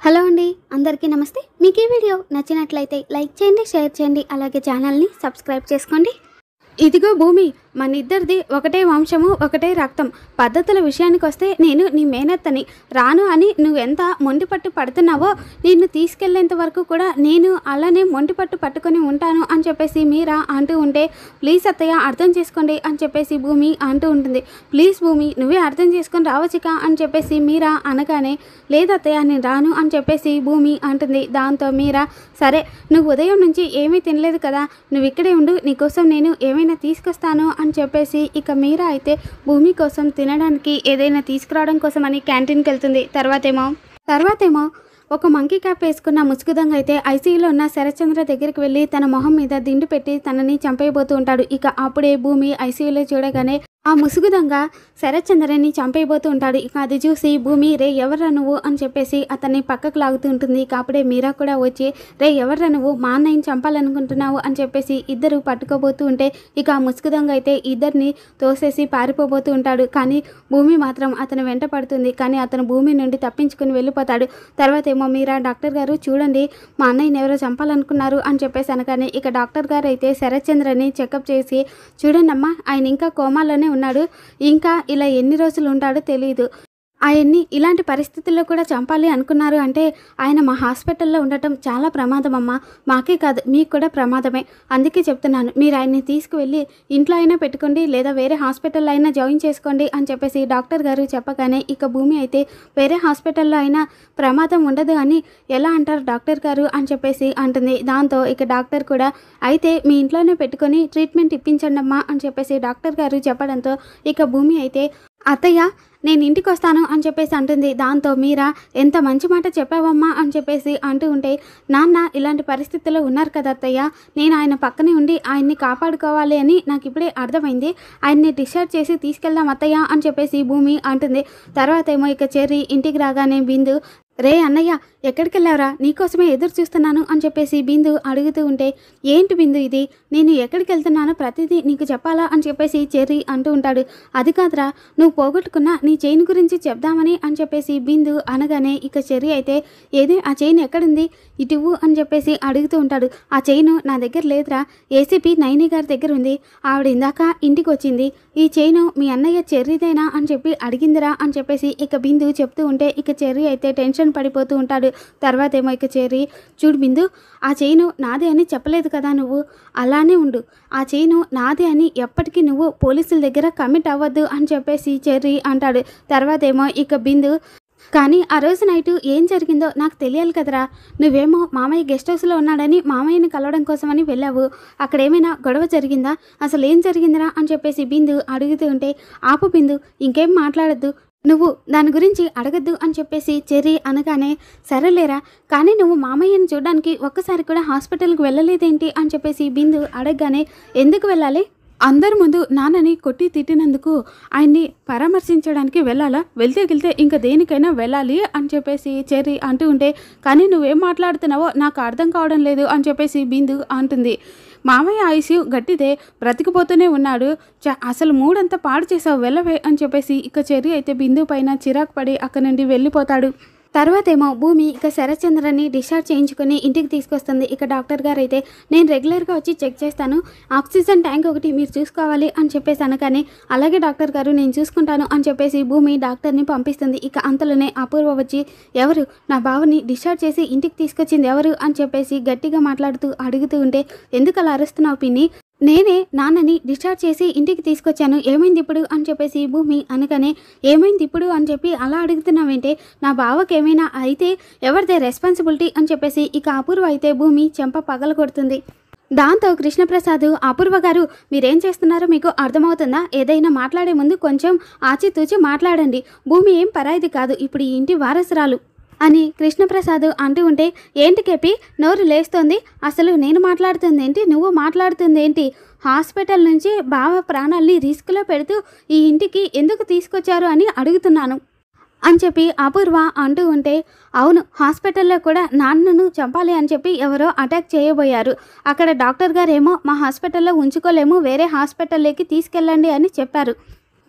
Hello అండి, అందరికీ నమస్తే. మీకు ఈ వీడియో నచ్చినట్లయితే లైక్ చేయండి, షేర్ చేయండి, అలాగే ఛానల్ని సబ్స్క్రైబ్ చేసుకోండి. ఇదిగో భూమి, మనిద్దరిది ఒకటే వంశము, ఒకటే రక్తం. పద్ధతుల విషయానికి వస్తే నేను నీ మేనత్తని, రాను అని నువ్వెంత మొండిపట్టు పడుతున్నావో నిన్ను తీసుకెళ్లేంత వరకు కూడా నేను అలానే మొండిపట్టు పట్టుకొని ఉంటాను అని చెప్పేసి మీరా అంటూ ఉంటే, ప్లీజ్ అత్తయ్య అర్థం చేసుకోండి అని చెప్పేసి భూమి అంటూ ఉంటుంది. ప్లీజ్ భూమి, నువ్వే అర్థం చేసుకొని రావచ్చుకా అని చెప్పేసి మీరా అనగానే, లేదత్తయ్య నేను రాను అని చెప్పేసి భూమి అంటుంది. దాంతో మీరా, సరే నువ్వు ఉదయం నుంచి ఏమీ తినలేదు కదా, నువ్వు ఇక్కడే ఉండు, నీకోసం నేను ఏమైనా తీసుకొస్తాను అని చెప్పేసి ఇక మీరా అయితే భూమి కోసం తినడానికి ఏదైనా తీసుకురావడం కోసం అని క్యాంటీన్కి వెళ్తుంది. తర్వాతేమో ఒక మంకీ క్యాప్ వేసుకున్న ముసుగుదంగా అయితే ఐసీయూలో ఉన్న శరత్చంద్ర దగ్గరికి వెళ్ళి తన మొహం మీద దిండు పెట్టి తనని చంపేయబోతూ ఉంటాడు. ఇక అప్పుడే భూమి ఐసీయూలో చూడగానే ఆ ముసుగుదంగా శరత్చంద్రని చంపేయబోతూ ఉంటాడు. ఇక అది చూసి భూమి, రే ఎవర్రా నువ్వు అని చెప్పేసి అతన్ని పక్కకు లాగుతూ ఉంటుంది. ఇక అప్పుడే మీరా కూడా వచ్చి, రే ఎవర్రా నువ్వు, మా అన్నయ్యని చంపాలనుకుంటున్నావు అని చెప్పేసి ఇద్దరు పట్టుకోబోతూ ఉంటే ఇక ఆ ముసుగుదంగా అయితే ఇద్దరిని తోసేసి పారిపోబోతూ ఉంటాడు. కానీ భూమి మాత్రం అతను వెంట పడుతుంది. కానీ అతను భూమి నుండి తప్పించుకుని వెళ్ళిపోతాడు. తర్వాత ఏమో మీరా, డాక్టర్ గారు చూడండి, మా అన్నయ్యని ఎవరో చంపాలనుకున్నారు అని చెప్పేసి అనగానే ఇక డాక్టర్ గారు అయితే శరత్చంద్రని చెకప్ చేసి, చూడండి అమ్మా, ఆయన ఇంకా కోమాలోనే ఉన్నాడు, ఇంకా ఇలా ఎన్ని రోజులు ఉంటాడో తెలియదు, ఆయన్ని ఇలాంటి పరిస్థితుల్లో కూడా చంపాలి అనుకున్నారు అంటే ఆయన మా హాస్పిటల్లో ఉండటం చాలా ప్రమాదం అమ్మా, మాకే కాదు మీకు కూడా ప్రమాదమే, అందుకే చెప్తున్నాను, మీరు ఆయన్ని తీసుకువెళ్ళి ఇంట్లో అయినా పెట్టుకోండి, లేదా వేరే హాస్పిటల్లో అయినా జాయిన్ చేసుకోండి అని చెప్పేసి డాక్టర్ గారు చెప్పగానే ఇక భూమి అయితే, వేరే హాస్పిటల్లో అయినా ప్రమాదం ఉండదు అని ఎలా అంటారు డాక్టర్ గారు అని చెప్పేసి అంటుంది. దాంతో ఇక డాక్టర్ కూడా, అయితే మీ ఇంట్లోనే పెట్టుకొని ట్రీట్మెంట్ ఇప్పించండి అమ్మా అని చెప్పేసి డాక్టర్ గారు చెప్పడంతో ఇక భూమి అయితే, అత్తయ్య నేను ఇంటికి వస్తాను అని చెప్పేసి అంటుంది. దాంతో మీరా, ఎంత మంచి మాట చెప్పావమ్మా అని చెప్పేసి అంటూ ఉంటే, నాన్న ఇలాంటి పరిస్థితుల్లో ఉన్నారు కదా అత్తయ్య, నేను ఆయన పక్కనే ఉండి ఆయన్ని కాపాడుకోవాలి అని నాకు ఇప్పుడే అర్థమైంది, ఆయన్ని డిశ్చార్జ్ చేసి తీసుకెళ్దాం అత్తయ్య అని చెప్పేసి భూమి అంటుంది. తర్వాత ఏమో ఇక చెర్రీ ఇంటికి రాగానే బిందు, రే అన్నయ్య ఎక్కడికి వెళ్ళావురా, నీకోసమే ఎదురు చూస్తున్నాను అని చెప్పేసి బిందు అడుగుతూ ఉంటే, ఏంటి బిందు ఇది, నేను ఎక్కడికి వెళ్తున్నానో ప్రతిదీ నీకు చెప్పాలా అని చెప్పేసి చెర్రీ అంటూ ఉంటాడు. అది కాదురా, నువ్వు పోగొట్టుకున్న నీ చైన్ గురించి చెప్దామని అని చెప్పేసి బిందు అనగానే ఇక చెర్రీ అయితే, ఏది ఆ చైన్ ఎక్కడుంది, ఇటువు అని చెప్పేసి అడుగుతూ ఉంటాడు. ఆ చైను నా దగ్గర లేదురా, ఏసీపీ నైని గారి దగ్గర ఉంది, ఆవిడ ఇందాక ఇంటికి వచ్చింది, ఈ చైను మీ అన్నయ్య చెర్రీదేనా అని చెప్పి అడిగిందిరా అని చెప్పేసి ఇక బిందు చెప్తూ ఉంటే ఇక చెర్రీ అయితే టెన్షన్ పడిపోతూ ఉంటాడు. తర్వాత ఏమో ఇక చెర్రీ, చూడు బిందు, ఆ చైను నాదే అని చెప్పలేదు కదా నువ్వు, అలానే ఉండు, ఆ చైను నాదే అని ఎప్పటికీ నువ్వు పోలీసుల దగ్గర కమిట్ అవ్వద్దు అని చెప్పేసి చెర్రీ అంటాడు. తర్వాత ఏమో ఇక బిందు, కానీ ఆ రోజు నైటు ఏం జరిగిందో నాకు తెలియాలి కదరా, నువ్వేమో మామయ్య గెస్ట్ హౌస్లో ఉన్నాడని మామయ్యని కలవడం కోసమని వెళ్ళావు, అక్కడ ఏమైనా గొడవ జరిగిందా, అసలు ఏం జరిగిందిరా అని చెప్పేసి బిందు అడుగుతూ ఉంటే, ఆపు బిందు, ఇంకేం మాట్లాడద్దు, నువ్వు దాని గురించి అడగద్దు అని చెప్పేసి చెర్రీ అనగానే, సరేలేరా, కానీ నువ్వు మామయ్యని చూడడానికి ఒక్కసారి కూడా హాస్పిటల్కి వెళ్ళలేదేంటి అని చెప్పేసి బిందు అడగగానే, ఎందుకు వెళ్ళాలి, అందరి ముందు నాన్నని కొట్టి తిట్టినందుకు ఆయన్ని పరామర్శించడానికి వెళ్ళాలా, వెళ్తే ఇంకా దేనికైనా వెళ్ళాలి అని చెప్పేసి చెర్రీ అంటూ ఉంటే, కానీ నువ్వేం మాట్లాడుతున్నావో నాకు అర్థం కావడం లేదు అని చెప్పేసి బిందు అంటుంది. మామయ్య ఆయుష్ గట్టిదే, బ్రతికిపోతూనే ఉన్నాడు, అసలు మూడంతా పాడు చేసావు, వెళ్ళవే అని చెప్పేసి ఇక చెర్రీ అయితే బిందు పైన చిరాకు పడి అక్కడి నుండి వెళ్ళిపోతాడు. తర్వాత ఏమో భూమి ఇక శరత్చంద్రని డిశ్చార్జ్ చేయించుకొని ఇంటికి తీసుకొస్తుంది. ఇక డాక్టర్ గారు అయితే, నేను రెగ్యులర్గా వచ్చి చెక్ చేస్తాను, ఆక్సిజన్ ట్యాంక్ ఒకటి మీరు చూసుకోవాలి అని చెప్పేసి అనగానే, అలాగే డాక్టర్ గారు నేను చూసుకుంటాను అని చెప్పేసి భూమి డాక్టర్ని పంపిస్తుంది. ఇక అంతలోనే అపూర్వ వచ్చి, ఎవరు నా బావని డిశ్చార్జ్ చేసి ఇంటికి తీసుకొచ్చింది ఎవరు అని చెప్పేసి గట్టిగా మాట్లాడుతూ అడుగుతూ ఉంటే, ఎందుకు అలా అరుస్తున్నావు పిన్ని, నేనే నాన్నని డిశ్చార్జ్ చేసి ఇంటికి తీసుకొచ్చాను, ఏమైంది ఇప్పుడు అని చెప్పేసి భూమి అనగానే, ఏమైంది ఇప్పుడు అని చెప్పి అలా అడుగుతున్నావేంటే, నా బావకి ఏమైనా అయితే ఎవరిదే రెస్పాన్సిబిలిటీ అని చెప్పేసి ఇక అపూర్వ అయితే భూమి చెంప పగల కొడుతుంది. దాంతో కృష్ణప్రసాద్, అపూర్వ గారు మీరేం చేస్తున్నారో మీకు అర్థమవుతుందా, ఏదైనా మాట్లాడే ముందు కొంచెం ఆచితూచి మాట్లాడండి, భూమి ఏం పరాయిది కాదు, ఇప్పుడు ఈ ఇంటి వారసురాలు అని కృష్ణప్రసాద్ అంటూ ఉంటే, ఏంటి కేపి నోరు లేస్తోంది, అసలు నేను మాట్లాడుతుంది ఏంటి, నువ్వు మాట్లాడుతుంది ఏంటి, హాస్పిటల్ నుంచి బావ ప్రాణాల్ని రిస్క్లో పెడుతూ ఈ ఇంటికి ఎందుకు తీసుకొచ్చారు అని అడుగుతున్నాను అని చెప్పి అపూర్వ అంటూ ఉంటే, అవును, హాస్పిటల్లో కూడా నాన్నను చంపాలి అని చెప్పి ఎవరో అటాక్ చేయబోయారు, అక్కడ డాక్టర్ గారేమో మా హాస్పిటల్లో ఉంచుకోలేము, వేరే హాస్పిటల్లోకి తీసుకెళ్ళండి అని చెప్పారు,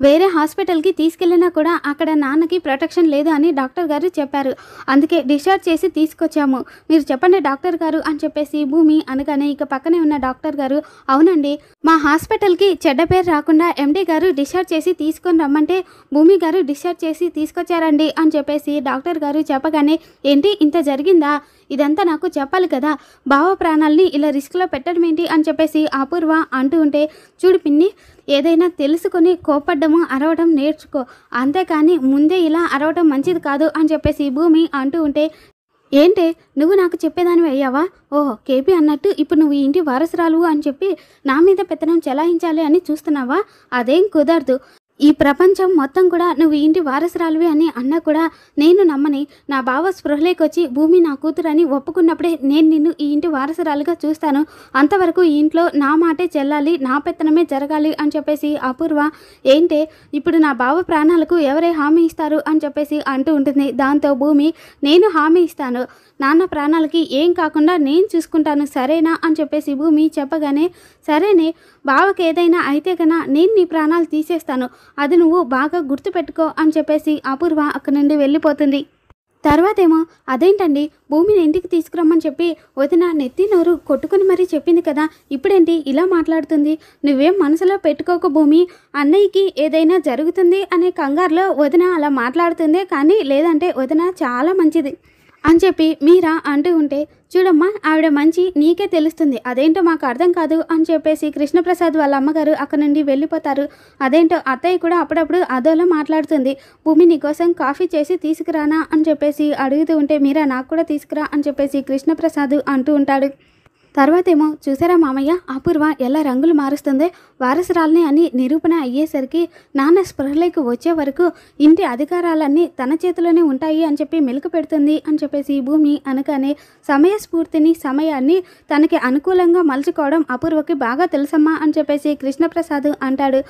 వేరే హాస్పిటల్కి తీసుకెళ్ళినా కూడా అక్కడ నాన్నకి ప్రొటెక్షన్ లేదు అని డాక్టర్ గారు చెప్పారు. అందుకే డిశ్చార్జ్ చేసి తీసుకొచ్చాము. మీరు చెప్పండి డాక్టర్ గారు అని చెప్పేసి భూమి అనగానే ఇక పక్కనే ఉన్న డాక్టర్ గారు, అవునండి, మా హాస్పిటల్కి చెడ్డ పేరు రాకుండా ఎండి గారు డిశ్చార్జ్ చేసి తీసుకొని రమ్మంటే భూమి గారు డిశ్చార్జ్ చేసి తీసుకొచ్చారండి అని చెప్పేసి డాక్టర్ గారు చెప్పగానే, ఏంటి ఇంత జరిగిందా, ఇదంతా నాకు చెప్పాలి కదా, బావ ప్రాణాలని ఇలా రిస్క్లో పెట్టడం ఏంటి అని చెప్పేసి అపూర్వ అంటూ ఉంటే, చూడు పిన్ని, ఏదైనా తెలుసుకొని కోపడ్డము అరవడం నేర్చుకో, అంతేకాని ముందే ఇలా అరవడం మంచిది కాదు అని చెప్పేసి భూమి అంటూ ఉంటే, ఏంటే నువ్వు నాకు చెప్పేదానివి అయ్యావా, ఓహో కేపీ అన్నట్టు ఇప్పుడు నువ్వు ఈ ఇంటి వారసురాలు అని చెప్పి నా మీద పెత్తనం చెలాయించాలి అని చూస్తున్నావా, అదేం కుదరదు. ఈ ప్రపంచం మొత్తం కూడా నువ్వు ఇంటి వారసురాలివి అని అన్నా కూడా నేను నమ్మని. నా బావ స్పృహలోకి వచ్చి భూమి నా కూతురని ఒప్పుకున్నప్పుడే నేను నిన్ను ఈ ఇంటి వారసురాలుగా చూస్తాను. అంతవరకు ఈ ఇంట్లో నా మాటే చెల్లాలి, నా పెత్తనమే జరగాలి అని చెప్పేసి అపూర్వ, ఏంటే ఇప్పుడు నా బావ ప్రాణాలకు ఎవరే హామీ ఇస్తారు అని చెప్పేసి అంటూ ఉంటుంది. దాంతో భూమి, నేను హామీ ఇస్తాను, నాన్న ప్రాణాలకి ఏం కాకుండా నేను చూసుకుంటాను, సరేనా అని చెప్పేసి భూమి చెప్పగానే, సరేనే, బావకి ఏదైనా అయితే కన్నా నేను నీ ప్రాణాలు తీసేస్తాను, అది నువ్వు బాగా గుర్తుపెట్టుకో అని చెప్పేసి అపూర్వ అక్కడి నుండి వెళ్ళిపోతుంది. తర్వాతేమో, అదేంటండి భూమిని ఇంటికి తీసుకురమ్మని చెప్పి వదిన నెత్తి నోరు కొట్టుకుని మరీ చెప్పింది కదా, ఇప్పుడేంటి ఇలా మాట్లాడుతుంది, నువ్వేం మనసులో పెట్టుకోక భూమి, అన్నయ్యకి ఏదైనా జరుగుతుంది అనే కంగారులో వదిన అలా మాట్లాడుతుందే కానీ లేదంటే వదిన చాలా మంచిది అని చెప్పి మీరా అంటూ ఉంటే, చూడమ్మా ఆవిడ మంచి నీకే తెలుస్తుంది, అదేంటో మాకు అర్థం కాదు అని చెప్పేసి కృష్ణప్రసాద్ వాళ్ళ అమ్మగారు అక్కడ నుండి వెళ్ళిపోతారు. అదేంటో అత్తయ్య కూడా అప్పుడప్పుడు అదోలా మాట్లాడుతుంది, భూమి నీకోసం కాఫీ చేసి తీసుకురానా అని చెప్పేసి అడుగుతూ ఉంటే, మీరా నాకు కూడా తీసుకురా అని చెప్పేసి కృష్ణప్రసాద్ అంటూ ఉంటాడు. తర్వాతేమో, చూసారా మామయ్య అపూర్వ ఎలా రంగులు మారుస్తుందో, వారసురాల్ని అని నిరూపణ అయ్యేసరికి నాన్న స్పృహలోకి వచ్చే వరకు ఇంటి అధికారాలన్నీ తన చేతిలోనే ఉంటాయి అని చెప్పి మెలుకు పెడుతుంది అని చెప్పేసి భూమి అనగానే, సమయాన్ని తనకి అనుకూలంగా మలుచుకోవడం అపూర్వకి బాగా తెలుసమ్మా అని చెప్పేసి కృష్ణప్రసాద్ అంటాడు.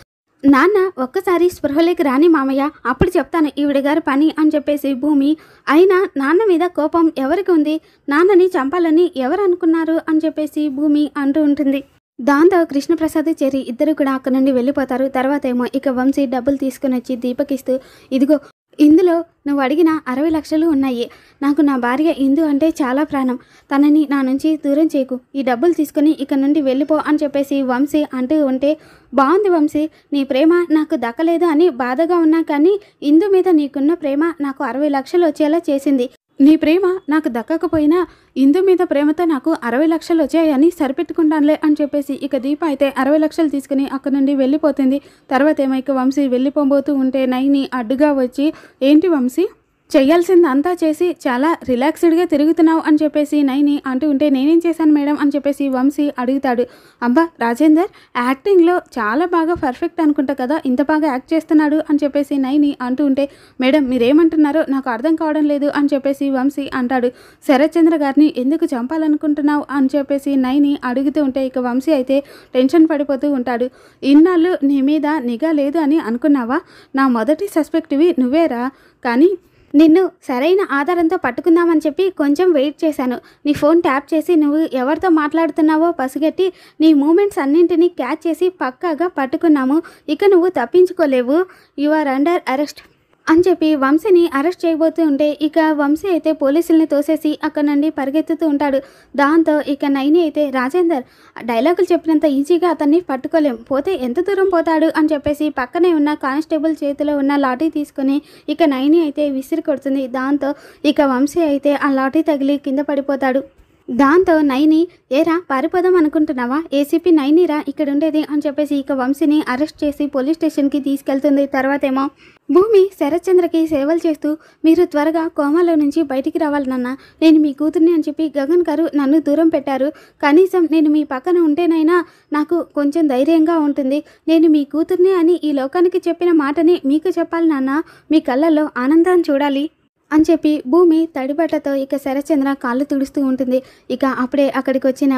నాన్న ఒక్కసారి స్పృహలోకి రాని మామయ్య, అప్పుడు చెప్తాను ఈవిడ గారి పని అని చెప్పేసి భూమి, అయినా నాన్న మీద కోపం ఎవరికి ఉంది, నాన్నని చంపాలని ఎవరు అనుకున్నారు అని చెప్పేసి భూమి అంటూ ఉంటుంది. దాంతో కృష్ణప్రసాద్ చెరి ఇద్దరు కూడా అక్కడ నుండి వెళ్ళిపోతారు. తర్వాత ఏమో ఇక వంశీ డబ్బులు తీసుకుని వచ్చి దీపకిస్తూ, ఇదిగో ఇందులో నువ్వు అడిగిన 60 లక్షలు ఉన్నాయి, నాకు నా భార్య ఇందు అంటే చాలా ప్రాణం, తనని నా నుంచి దూరం చేయకు, ఈ డబ్బులు తీసుకుని ఇక నుండి వెళ్ళిపో అని చెప్పేసి వంశీ అంటూ ఉంటే, బాగుంది వంశీ, నీ ప్రేమ నాకు దక్కలేదు అని బాధగా ఉన్నా కానీ ఇందు మీద నీకున్న ప్రేమ నాకు 60 లక్షలు వచ్చేలా చేసింది, నీ ప్రేమ నాకు దక్కకపోయినా ఇందు మీద ప్రేమతో నాకు 60 లక్షలు వచ్చాయని సరిపెట్టుకుంటానులే అని చెప్పేసి ఇక దీప అయితే 60 లక్షలు తీసుకుని అక్కడ నుండి వెళ్ళిపోతుంది. తర్వాత ఏమో ఇక వంశీ వెళ్ళిపోబోతూ ఉంటే నైని అడ్డుగా వచ్చి, ఏంటి వంశీ చేయాల్సింది అంతా చేసి చాలా రిలాక్స్డ్గా తిరుగుతున్నావు అని చెప్పేసి నైని అంటూ ఉంటే, నేనేం చేశాను మేడం అని చెప్పేసి వంశీ అడుగుతాడు. అబ్బా రాజేందర్ యాక్టింగ్లో చాలా బాగా పర్ఫెక్ట్ అనుకుంటా కదా, ఇంత బాగా యాక్ట్ చేస్తున్నాడు అని చెప్పేసి నైని అంటూ ఉంటే, మేడం మీరేమంటున్నారో నాకు అర్థం కావడం లేదు అని చెప్పేసి వంశీ అంటాడు. శరత్చంద్ర గారిని ఎందుకు చంపాలనుకుంటున్నావు అని చెప్పేసి నైని అడుగుతూ ఉంటే ఇక వంశీ అయితే టెన్షన్ పడిపోతూ ఉంటాడు. ఇన్నాళ్ళు నీ మీద నిఘా లేదు అని అనుకున్నావా, నా మొదటి సస్పెక్ట్వి నువ్వేరా, కానీ నిన్ను సరైన ఆధారంతో పట్టుకుందామని చెప్పి కొంచెం వెయిట్ చేశాను, నీ ఫోన్ ట్యాప్ చేసి నువ్వు ఎవరితో మాట్లాడుతున్నావో పసిగట్టి నీ మూమెంట్స్ అన్నింటినీ క్యాచ్ చేసి పక్కాగా పట్టుకున్నాము, ఇక నువ్వు తప్పించుకోలేవు, యు ఆర్ అండర్ అరెస్ట్ అని చెప్పి వంశీని అరెస్ట్ చేయబోతూ ఉంటే ఇక వంశీ అయితే పోలీసుల్ని తోసేసి అక్కడ నుండి పరిగెత్తుతూ ఉంటాడు. దాంతో ఇక నైని అయితే, రాజేందర్ డైలాగులు చెప్పినంత ఈజీగా అతన్ని పట్టుకోలేం, పోతే ఎంత దూరం పోతాడు అని చెప్పేసి పక్కనే ఉన్న కానిస్టేబుల్ చేతిలో ఉన్న లాఠీ తీసుకుని ఇక నైని అయితే విసిరి కొడుతుంది. దాంతో ఇక వంశీ అయితే ఆ లాఠీ తగిలి కింద పడిపోతాడు. దాంతో నైని, ఏరా పారిపోదాం అనుకుంటున్నావా, ఏసీపీ నైనిరా ఇక్కడ ఉండేది అని చెప్పేసి ఇక వంశీని అరెస్ట్ చేసి పోలీస్ స్టేషన్కి తీసుకెళ్తుంది. తర్వాతేమో భూమి శరత్చంద్రకి సేవలు చేస్తూ, మీరు త్వరగా కోమాలో నుంచి బయటికి రావాలి నాన్న, నేను మీ కూతుర్ని అని చెప్పి గగన్ గారు నన్ను దూరం పెట్టారు, కనీసం నేను మీ పక్కన ఉంటేనైనా నాకు కొంచెం ధైర్యంగా ఉంటుంది, నేను మీ కూతుర్ని అని ఈ లోకానికి చెప్పిన మాటని మీకు చెప్పాలి నాన్న, మీ కళ్ళల్లో ఆనందాన్ని చూడాలి అని చెప్పి భూమి తడిబట్టతో ఇక శరత్చంద్ర కాళ్ళు తుడుస్తూ ఉంటుంది. ఇక అప్పుడే అక్కడికి వచ్చిన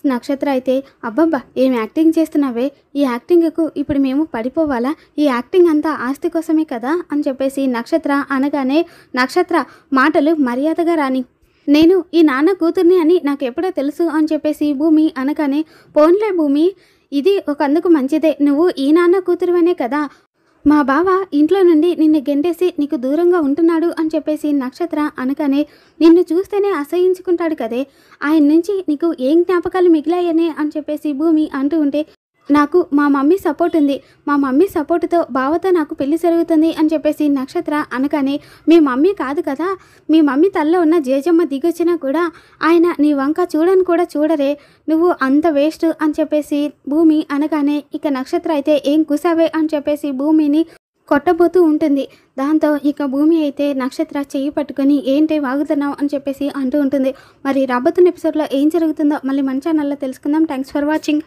నక్షత్ర అయితే, అబ్బబ్బా ఏం యాక్టింగ్ చేస్తున్నావే, ఈ యాక్టింగ్కు ఇప్పుడు మేము పడిపోవాలా, ఈ యాక్టింగ్ అంతా ఆస్తి కోసమే కదా అని చెప్పేసి నక్షత్ర అనగానే, నక్షత్ర మాటలు మర్యాదగా రాని, నేను ఈ నాన్న కూతుర్ని అని నాకు ఎప్పుడో తెలుసు అని చెప్పేసి భూమి అనగానే, పోన్లే భూమి ఇది ఒక అందుకు మంచిదే, నువ్వు ఈ నాన్న కూతురువనే కదా, మా బావ ఇంట్లో నుండి నిన్ను గెంటేసి నీకు దూరంగా ఉంటున్నాడు అని చెప్పేసి నక్షత్ర అనగానే, నిన్ను చూస్తేనే అసహ్యించుకుంటాడు కదే, ఆయన నుంచి నీకు ఏం జ్ఞాపకాలు మిగిలాయనే అని చెప్పేసి భూమి అంటూ ఉంటే, నాకు మా మమ్మీ సపోర్ట్ ఉంది, మా మమ్మీ సపోర్టుతో బావతో నాకు పెళ్లి జరుగుతుంది అని చెప్పేసి నక్షత్ర అనగానే, మీ మమ్మీ కాదు కదా, మీ మమ్మీ తల్లో ఉన్న జేజమ్మ దిగొచ్చినా కూడా ఆయన నీ వంక చూడని కూడా చూడరే, నువ్వు అంత వేస్ట్ అని చెప్పేసి భూమి అనగానే, ఇక నక్షత్ర అయితే ఏం కూసావే అని చెప్పేసి భూమిని కొట్టబోతూ ఉంటుంది. దాంతో ఇక భూమి అయితే నక్షత్ర చెయ్యి పట్టుకొని ఏంటి వాగుతున్నావు అని చెప్పేసి అంటూ ఉంటుంది. మరి రాబోతున్న ఎపిసోడ్లో ఏం జరుగుతుందో మళ్ళీ మన ఛానల్లో తెలుసుకుందాం. Thanks for watching.